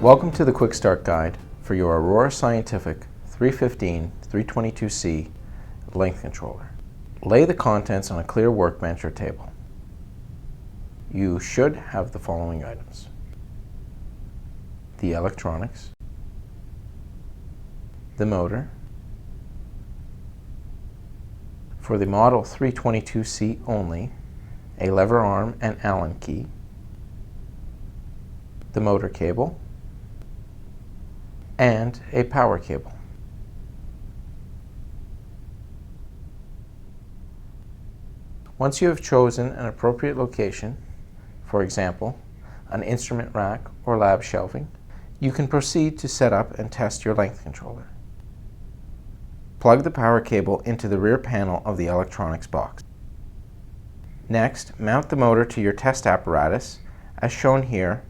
Welcome to the Quick Start Guide for your Aurora Scientific 315-322C length controller. Lay the contents on a clear workbench or table. You should have the following items: the electronics, the motor. For the model 322C only, a lever arm and Allen key, the motor cable, and a power cable. Once you have chosen an appropriate location, for example, an instrument rack or lab shelving, you can proceed to set up and test your length controller. Plug the power cable into the rear panel of the electronics box. Next, mount the motor to your test apparatus, as shown here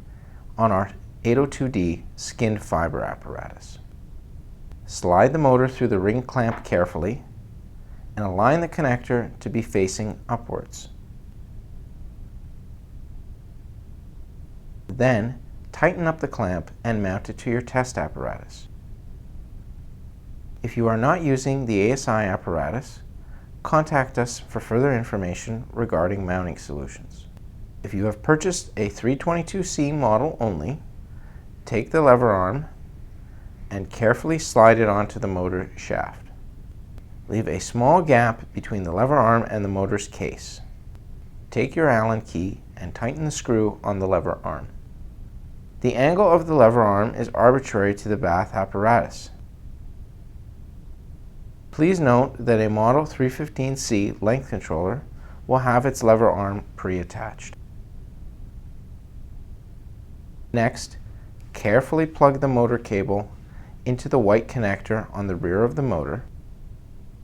on our 802D skinned fiber apparatus. Slide the motor through the ring clamp carefully and align the connector to be facing upwards. Then, tighten up the clamp and mount it to your test apparatus. If you are not using the ASI apparatus, contact us for further information regarding mounting solutions. If you have purchased a 322C model only, take the lever arm and carefully slide it onto the motor shaft. Leave a small gap between the lever arm and the motor's case. Take your Allen key and tighten the screw on the lever arm. The angle of the lever arm is arbitrary to the bath apparatus. Please note that a Model 315C length controller will have its lever arm pre-attached. Next, carefully plug the motor cable into the white connector on the rear of the motor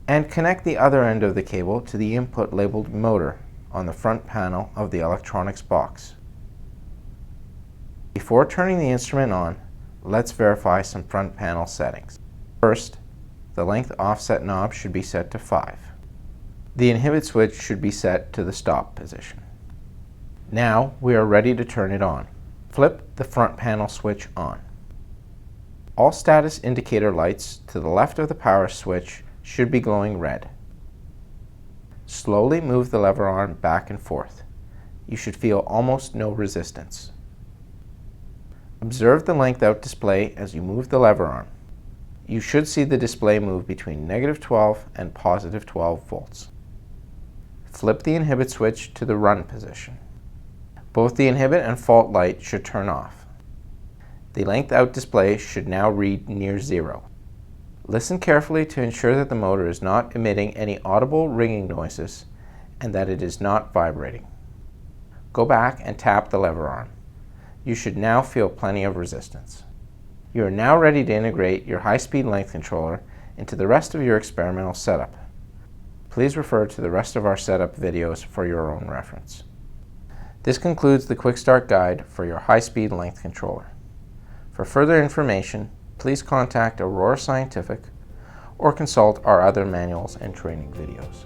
and connect the other end of the cable to the input labeled motor on the front panel of the electronics box. Before turning the instrument on, let's verify some front panel settings. First, the length offset knob should be set to 5. The inhibit switch should be set to the stop position. Now we are ready to turn it on. Flip the front panel switch on. All status indicator lights to the left of the power switch should be glowing red. Slowly move the lever arm back and forth. You should feel almost no resistance. Observe the length out display as you move the lever arm. You should see the display move between -12 and +12 volts. Flip the inhibit switch to the run position. Both the inhibit and fault light should turn off. The length out display should now read near 0. Listen carefully to ensure that the motor is not emitting any audible ringing noises and that it is not vibrating. Go back and tap the lever arm. You should now feel plenty of resistance. You are now ready to integrate your high-speed length controller into the rest of your experimental setup. Please refer to the rest of our setup videos for your own reference. This concludes the Quick Start Guide for your high-speed length controller. For further information, please contact Aurora Scientific or consult our other manuals and training videos.